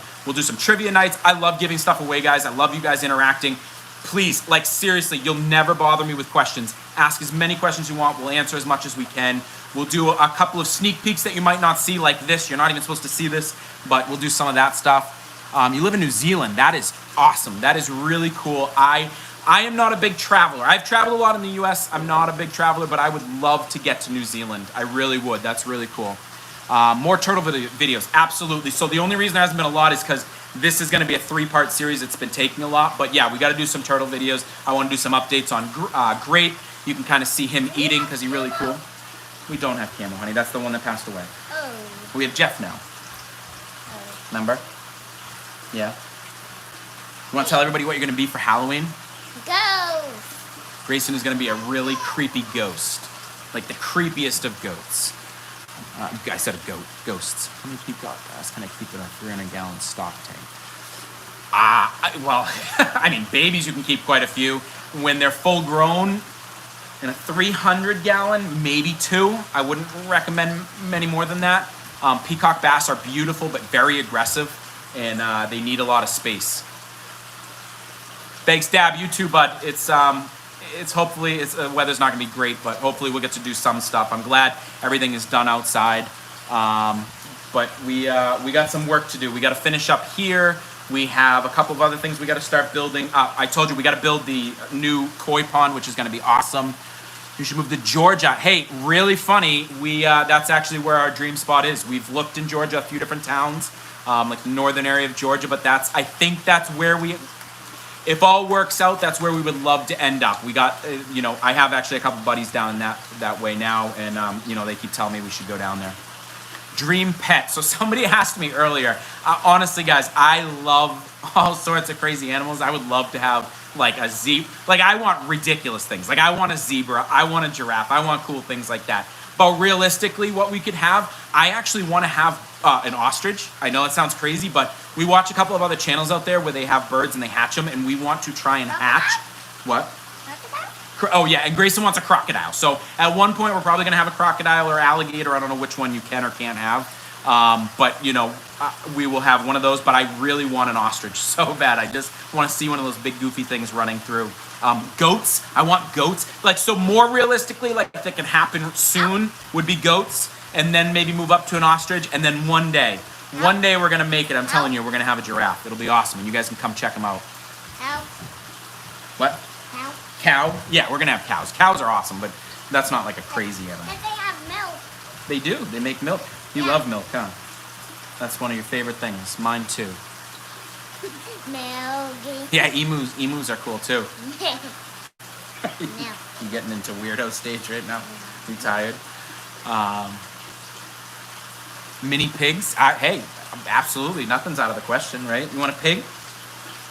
trivia nights. I love giving stuff away, guys. I love you guys interacting. Please, like seriously, you'll never bother me with questions. Ask as many questions you want. We'll answer as much as we can. We'll do a couple of sneak peeks that you might not see, like this. You're not even supposed to see this, but we'll do some of that stuff. You live in New Zealand. That is awesome. That is really cool. I am not a big traveler. I've traveled a lot in the U.S. I'm not a big traveler, but I would love to get to New Zealand. I really would. That's really cool. More turtle videos. Absolutely. So the only reason there hasn't been a lot is because this is going to be a 3-part series. It's been taking a lot. But yeah, we got to do some turtle videos. I want to do some updates on Great. You can kind of see him eating because he's really cool. We don't have Camo, honey. That's the one that passed away. Oh. We have Jeff now. Remember? Yeah. You want to tell everybody what you're going to be for Halloween? Ghost. Grayson is going to be a really creepy ghost. Like the creepiest of goats. I said a goat. Ghosts. How many gas can I keep in a 300-gallon stock tank? Well, I mean, babies you can keep quite a few. When they're full grown, in a 300-gallon, maybe 2. I wouldn't recommend many more than that. Peacock bass are beautiful but very aggressive, and they need a lot of space. Thanks, Dab. You too, bud. It's hopefully weather's not gonna be great, but hopefully we'll get to do some stuff. I'm glad everything is done outside, but we got some work to do. We got to finish up here. We have a couple of other things we got to start building. I told you we got to build the new koi pond, which is going to be awesome. You should move to Georgia. Hey, really funny. That's actually where our dream spot is. We've looked in Georgia, a few different towns, like the northern area of Georgia, but I think that's where if all works out, that's where we would love to end up. We got, I have actually a couple buddies down that way now, and they keep telling me we should go down there. Dream pet. So somebody asked me earlier. Honestly, guys, I love all sorts of crazy animals. I would love to have like a zebra. Like I want ridiculous things. Like I want a zebra. I want a giraffe. I want cool things like that. But realistically, what we could have, I actually want to have an ostrich. I know it sounds crazy, but we watch a couple of other channels out there where they have birds and they hatch them, and we want to try and hatch. What? Oh yeah, and Grayson wants a crocodile. So at one point we're probably gonna have a crocodile or alligator. I don't know which one you can or can't have. But we will have one of those. But I really want an ostrich so bad. I just want to see one of those big goofy things running through. Goats. I want goats. Like so more realistically, like that can happen soon would be goats, and then maybe move up to an ostrich, and then one day we're gonna make it. I'm telling you, we're gonna have a giraffe. It'll be awesome, and you guys can come check them out. Cow. What? Cow? Yeah, we're gonna have cows. Cows are awesome, but that's not like a crazy animal. But they have milk. They do. They make milk. You love milk, huh? That's one of your favorite things. Mine too. Milk. Yeah, emus are cool too. No. You getting into weirdo stage right now? You tired? Mini pigs? Hey, absolutely. Nothing's out of the question, right? You want a pig?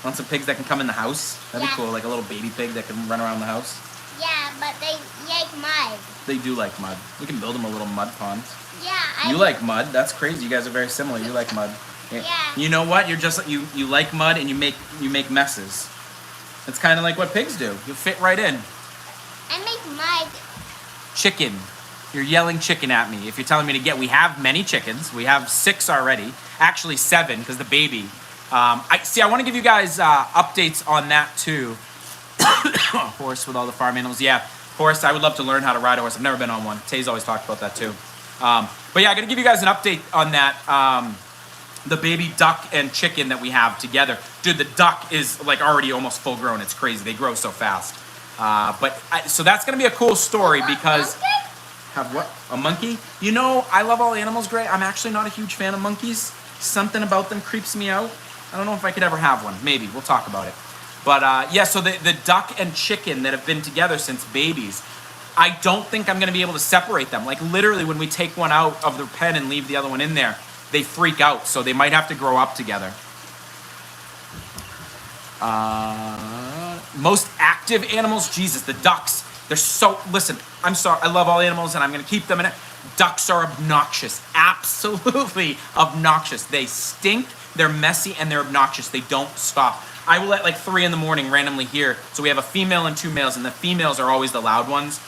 Want some pigs that can come in the house? That'd be cool, like a little baby pig that can run around the house. Yeah, but they like mud. They do like mud. We can build them a little mud pond. Yeah. You like mud? That's crazy. You guys are very similar. You like mud. Yeah. You know what? You're just you like mud and you make messes. It's kind of like what pigs do. You fit right in. I make mud. Chicken. You're yelling chicken at me. If you're telling me to get, we have many chickens. We have 6 already. Actually 7 because the baby. I want to give you guys updates on that too. Horse with all the farm animals. Yeah, horse. I would love to learn how to ride a horse. I've never been on one. Tay's always talked about that too. But yeah, I'm gonna give you guys an update on that. The baby duck and chicken that we have together. Dude, the duck is like already almost full grown. It's crazy. They grow so fast. So that's gonna be a cool story because have what? A monkey? You know, I love all animals, Gray. I'm actually not a huge fan of monkeys. Something about them creeps me out. I don't know if I could ever have one. Maybe we'll talk about it. But yeah, so the duck and chicken that have been together since babies, I don't think I'm gonna be able to separate them. Like literally, when we take one out of the pen and leave the other one in there, they freak out, so they might have to grow up together. Most active animals, Jesus, the ducks. They're so, listen, I'm sorry, I love all animals and I'm gonna keep them in it. Ducks are obnoxious, absolutely obnoxious. They stink, they're messy, and they're obnoxious. They don't stop. I will at like 3 in the morning randomly hear, so we have a female and 2 males, and the females are always the loud ones.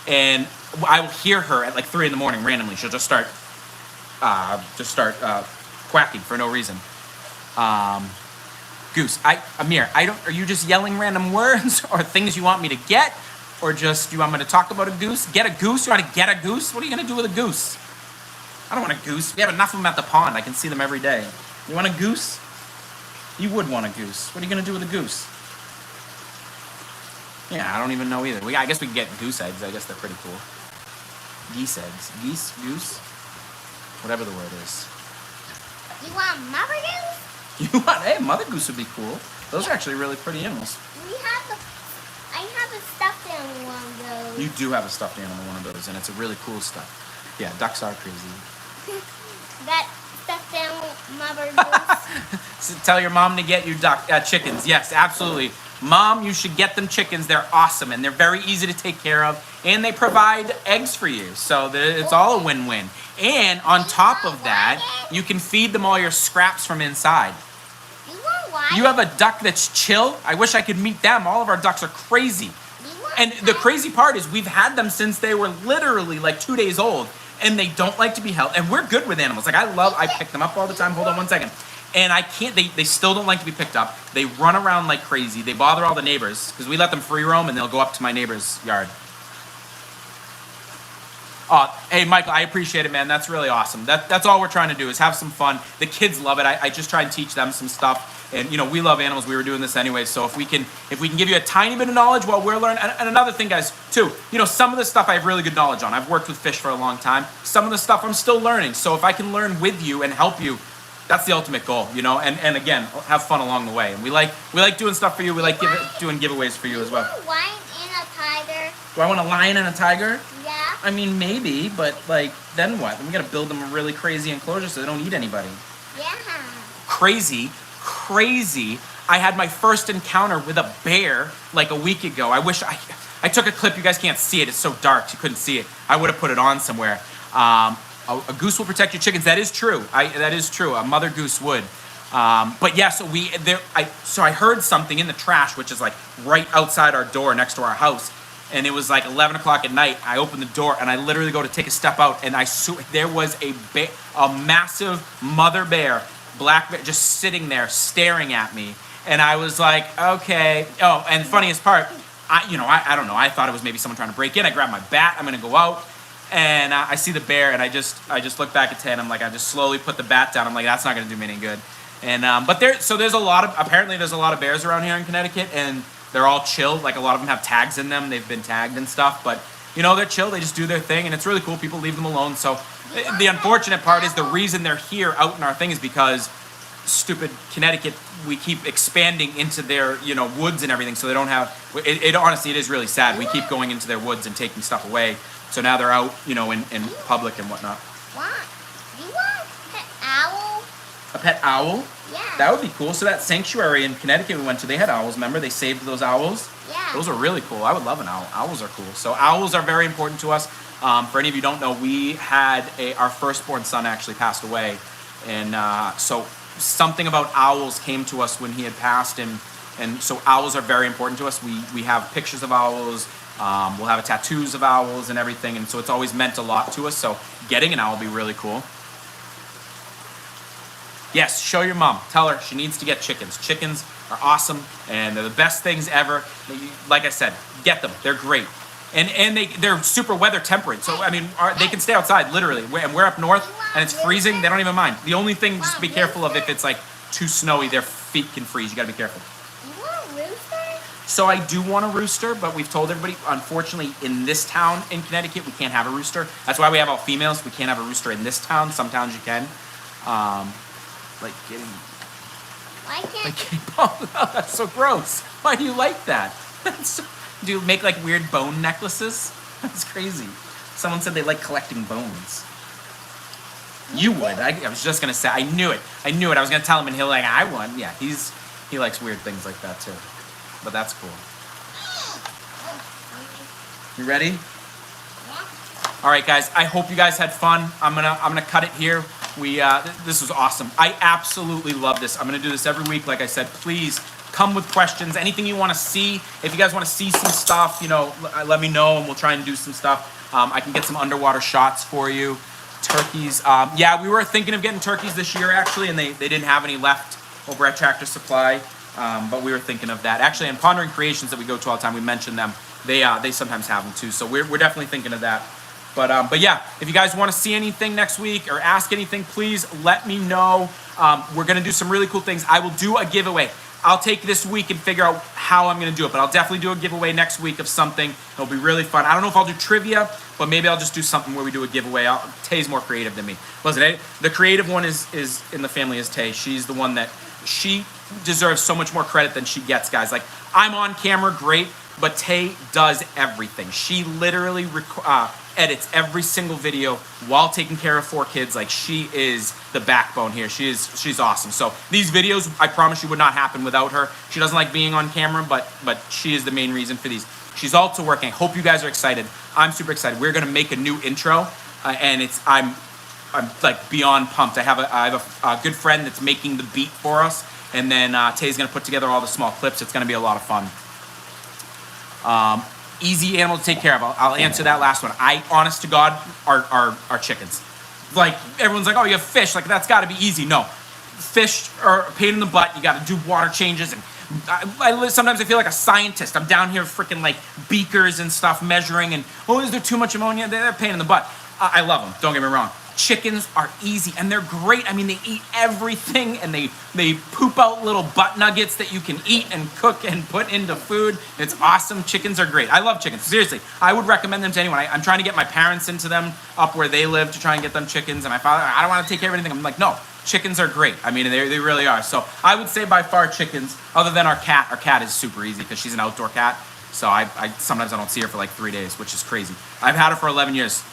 And I will hear her at like 3 in the morning randomly. She'll just start quacking for no reason. Goose, Amir, are you just yelling random words or things you want me to get? Or just, you want me to talk about a goose? Get a goose? You want to get a goose? What are you going to do with a goose? I don't want a goose. We have enough of them at the pond. I can see them every day. You want a goose? You would want a goose. What are you going to do with a goose? Yeah, I don't even know either. I guess we could get goose eggs. I guess they're pretty cool. Geese eggs. Geese? Goose? Whatever the word is. You want mother goose? Hey, mother goose would be cool. Those are actually really pretty animals. I have a stuffed animal one of those. You do have a stuffed animal one of those, and it's a really cool stuff. Yeah, ducks are crazy. That stuffed animal mother goose. So tell your mom to get you chickens. Yes, absolutely. Mom, you should get them chickens. They're awesome, and they're very easy to take care of, and they provide eggs for you. So it's all a win-win. And on top of that, you can feed them all your scraps from inside. You have a duck that's chill. I wish I could meet them. All of our ducks are crazy. And the crazy part is we've had them since they were literally like 2 days old, and they don't like to be held. And we're good with animals. Like I pick them up all the time. Hold on one second. And I can't, they still don't like to be picked up. They run around like crazy. They bother all the neighbors because we let them free roam and they'll go up to my neighbor's yard. Hey, Michael, I appreciate it, man. That's really awesome. That's all we're trying to do is have some fun. The kids love it. I just try and teach them some stuff. And, you know, we love animals. We were doing this anyway. So if we can give you a tiny bit of knowledge while we're learning. And another thing, guys, too, you know, some of the stuff I have really good knowledge on. I've worked with fish for a long time. Some of the stuff I'm still learning. So if I can learn with you and help you, that's the ultimate goal, you know. And again, have fun along the way. And we like doing stuff for you. We like doing giveaways for you as well. Do you want a lion and a tiger? Do I want a lion and a tiger? Yeah. I mean, maybe, but like, then what? Then we gotta build them a really crazy enclosure so they don't eat anybody. Yeah. Crazy. I had my first encounter with a bear like a week ago. I wish I took a clip. You guys can't see it. It's so dark. You couldn't see it. I would have put it on somewhere. A goose will protect your chickens. That is true. That is true. A mother goose would. But yeah, so I heard something in the trash, which is like right outside our door next to our house. And it was like 11 o'clock at night. I opened the door and I literally go to take a step out, and there was a massive mother bear, black bear, just sitting there staring at me. And I was like, okay. Oh, and funniest part, I don't know. I thought it was maybe someone trying to break in. I grabbed my bat. I'm gonna go out, and I see the bear, and I just look back at Tay, and I'm like, I just slowly put the bat down. I'm like, that's not gonna do me any good. And but there's a lot of bears around here in Connecticut, and they're all chill. Like a lot of them have tags in them. They've been tagged and stuff, but you know, they're chill. They just do their thing, and it's really cool. People leave them alone. So the unfortunate part is the reason they're here out in our thing is because stupid Connecticut, we keep expanding into their, you know, woods and everything, so they don't have it. Honestly, it is really sad. We keep going into their woods and taking stuff away, so now they're out, you know, in public and whatnot. What? Do you want a pet owl? A pet owl? Yeah. That would be cool. So that sanctuary in Connecticut we went to, they had owls. Remember, they saved those owls. Yeah. Those are really cool. I would love an owl. Owls are cool. So owls are very important to us. For any of you who don't know, we had our firstborn son actually passed away, and so something about owls came to us when he had passed, and so owls are very important to us. We have pictures of owls. We'll have tattoos of owls and everything, and so it's always meant a lot to us. So getting an owl will be really cool. Yes, show your mom. Tell her she needs to get chickens. Chickens are awesome, and they're the best things ever. Like I said, get them. They're great. And they're super weather temperate. So, I mean, they can stay outside, literally. And we're up north, and it's freezing. They don't even mind. The only thing, just be careful of if it's, like, too snowy, their feet can freeze. You got to be careful. You want a rooster? So I do want a rooster, but we've told everybody, unfortunately, in this town in Connecticut, we can't have a rooster. That's why we have all females. We can't have a rooster in this town. Some towns you can. Like getting... Why can't Like getting... Oh, that's so gross. Why do you like that? Do you make, like, weird bone necklaces? That's crazy. Someone said they like collecting bones. You would. I was just going to say. I knew it. I was going to tell him, and he'll like, I won. Yeah, he likes weird things like that, too. But that's cool. You ready? Yeah. All right, guys. I hope you guys had fun. I'm gonna cut it here. This was awesome. I absolutely love this. I'm gonna do this every week. Like I said, please come with questions. Anything you want to see. If you guys want to see some stuff, you know, let me know, and we'll try and do some stuff. I can get some underwater shots for you. Turkeys. Yeah, we were thinking of getting turkeys this year, actually, and they didn't have any left over at Tractor Supply. But we were thinking of that. Actually, in Pondering Creations that we go to all the time, we mention them. They sometimes have them too. So we're definitely thinking of that. But yeah, if you guys want to see anything next week or ask anything, please let me know. We're gonna do some really cool things. I will do a giveaway. I'll take this week and figure out how I'm gonna do it, but I'll definitely do a giveaway next week of something. It'll be really fun. I don't know if I'll do trivia, but maybe I'll just do something where we do a giveaway. Tay's more creative than me. Listen, the creative one is in the family is Tay. She's the one that she deserves so much more credit than she gets, guys. Like, I'm on camera, great, but Tay does everything. She literally edits every single video while taking care of 4 kids. Like, she is the backbone here. She's awesome. So these videos, I promise you, would not happen without her. She doesn't like being on camera, but she is the main reason for these. She's also working. I hope you guys are excited. I'm super excited. We're gonna make a new intro, and I'm like beyond pumped. I have a good friend that's making the beat for us, and then Tay's gonna put together all the small clips. It's gonna be a lot of fun. Easy animal to take care of. I'll answer that last one. Honest to God, are chickens. Like, everyone's like, oh, you have fish. Like, that's got to be easy. No, fish are a pain in the butt. You got to do water changes, and sometimes I feel like a scientist. I'm down here freaking like beakers and stuff measuring, and is there too much ammonia? They're a pain in the butt. I love them. Don't get me wrong. Chickens are easy, and they're great. I mean, they eat everything, and they poop out little butt nuggets that you can eat and cook and put into food. It's awesome. Chickens are great. I love chickens. Seriously, I would recommend them to anyone. I'm trying to get my parents into them up where they live to try and get them chickens, and my father, I don't want to take care of anything. I'm like, no, chickens are great. I mean, they really are. So I would say by far chickens, other than our cat. Our cat is super easy because she's an outdoor cat. So sometimes I don't see her for like 3 days, which is crazy. I've had her for 11 years.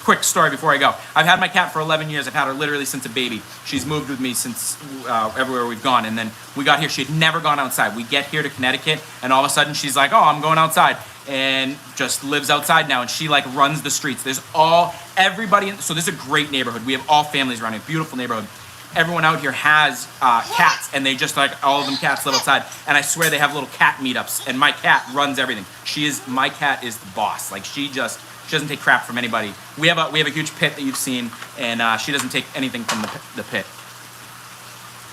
Quick story before I go. I've had my cat for 11 years. I've had her literally since a baby. She's moved with me since everywhere we've gone. And then we got here. She had never gone outside. We get here to Connecticut, and all of a sudden she's like, oh, I'm going outside. And just lives outside now. And she like runs the streets. There's everybody. So this is a great neighborhood. We have all families around here. Beautiful neighborhood. Everyone out here has cats, and they just like all of them cats live outside. And I swear they have little cat meetups, and my cat runs everything. My cat is the boss. Like, she doesn't take crap from anybody. We have a huge pit that you've seen, and she doesn't take anything from the pit.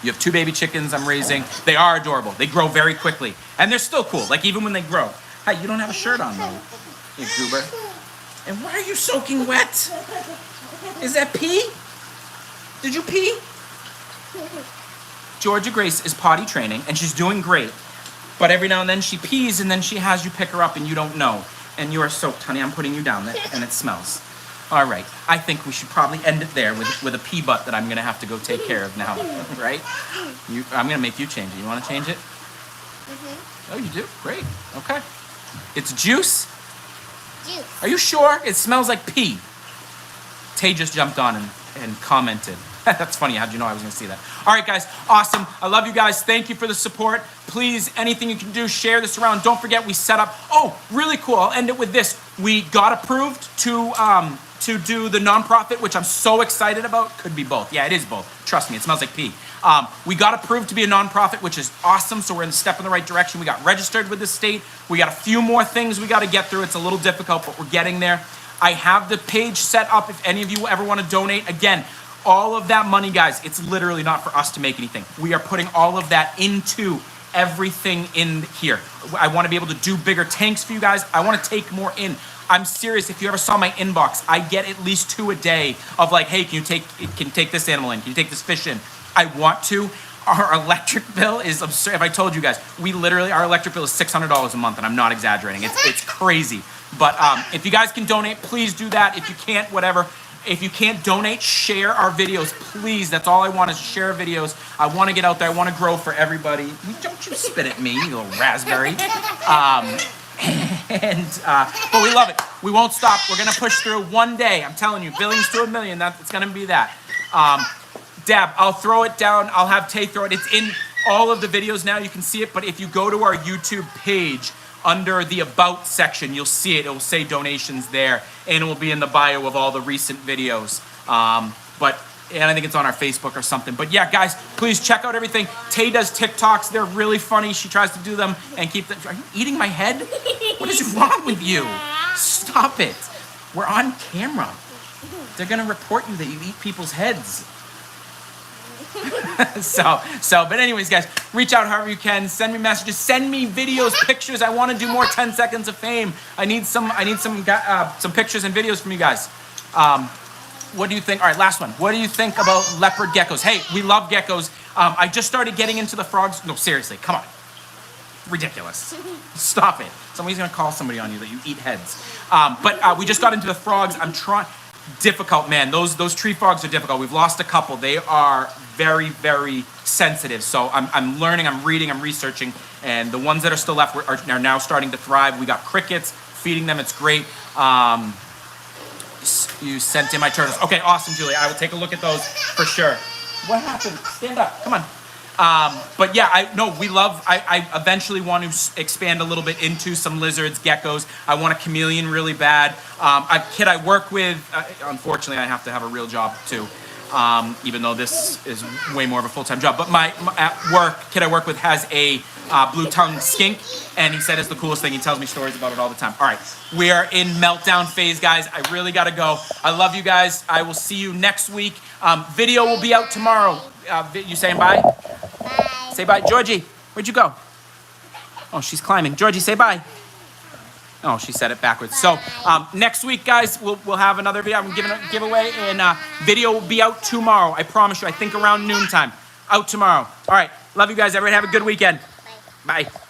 You have 2 baby chickens I'm raising. They are adorable. They grow very quickly, and they're still cool. Like, even when they grow. Hi, you don't have a shirt on though, you goober. And why are you soaking wet? Is that pee? Did you pee? Georgia Grace is potty training, and she's doing great. But every now and then she pees, and then she has you pick her up, and you don't know. And you are soaked, honey. I'm putting you down there, and it smells. All right. I think we should probably end it there with a pee butt that I'm going to have to go take care of now. Right? I'm going to make you change it. You want to change it? Mm-hmm. Oh, you do? Great. Okay. It's juice? Juice. Are you sure? It smells like pee. Tay just jumped on and commented. That's funny. How'd you know I was going to see that? All right, guys. Awesome. I love you guys. Thank you for the support. Please, anything you can do, share this around. Don't forget, we set up... Oh, really cool. I'll end it with this. We got approved to to do the nonprofit, which I'm so excited about. Could be both. Yeah, it is both. Trust me, it smells like pee. We got approved to be a nonprofit, which is awesome. So we're in a step in the right direction. We got registered with the state. We got a few more things we got to get through. It's a little difficult, but we're getting there. I have the page set up if any of you ever want to donate. Again, all of that money, guys, it's literally not for us to make anything. We are putting all of that into everything in here. I want to be able to do bigger tanks for you guys. I want to take more in. I'm serious. If you ever saw my inbox, I get at least 2 a day of like, hey, can you take this animal in? Can you take this fish in? I want to. Our electric bill is absurd. If I told you guys, our electric bill is $600 a month, and I'm not exaggerating. It's crazy. But if you guys can donate, please do that. If you can't, whatever. If you can't donate, share our videos, please. That's all I want is share videos. I want to get out there. I want to grow for everybody. Don't you spit at me, you little raspberry. But we love it. We won't stop. We're going to push through one day. I'm telling you, Billings to 1 million. It's going to be that. Dab, I'll throw it down. I'll have Tay throw it. It's in all of the videos now. You can see it. But if you go to our YouTube page, under the About section, you'll see it. It will say donations there, and it will be in the bio of all the recent videos. And I think it's on our Facebook or something. But yeah, guys, please check out everything. Tay does TikToks. They're really funny. She tries to do them and keep them. Are you eating my head? What is wrong with you? Stop it. We're on camera. They're going to report you that you eat people's heads. But anyways, guys, reach out however you can. Send me messages. Send me videos, pictures. I want to do more 10 seconds of fame. I need some pictures and videos from you guys. What do you think? All right, last one. What do you think about leopard geckos? Hey, we love geckos. I just started getting into the frogs. No, seriously, come on. Ridiculous. Stop it. Somebody's going to call somebody on you that you eat heads. But we just got into the frogs. I'm trying. Difficult, man. Those tree frogs are difficult. We've lost a couple. They are very, very sensitive. So I'm learning, I'm reading, I'm researching, and the ones that are still left are now starting to thrive. We got crickets, feeding them. It's great. You sent in my turtles. Okay, awesome, Julie. I will take a look at those for sure. What happened? Stand up. Come on. But yeah, I eventually want to expand a little bit into some lizards, geckos. I want a chameleon really bad. A kid I work with, unfortunately, I have to have a real job too, even though this is way more of a full-time job. But kid I work with has a blue-tongued skink, and he said it's the coolest thing. He tells me stories about it all the time. All right, we are in meltdown phase, guys. I really got to go. I love you guys. I will see you next week. Video will be out tomorrow. You saying bye? Bye. Say bye. Georgie, where'd you go? Oh, she's climbing. Georgie, say bye. Oh, she said it backwards. So next week, guys, we'll have another video. I'm giving a giveaway, and video will be out tomorrow. I promise you. I think around noontime. Out tomorrow. All right. Love you guys. Everybody have a good weekend. Bye. Bye.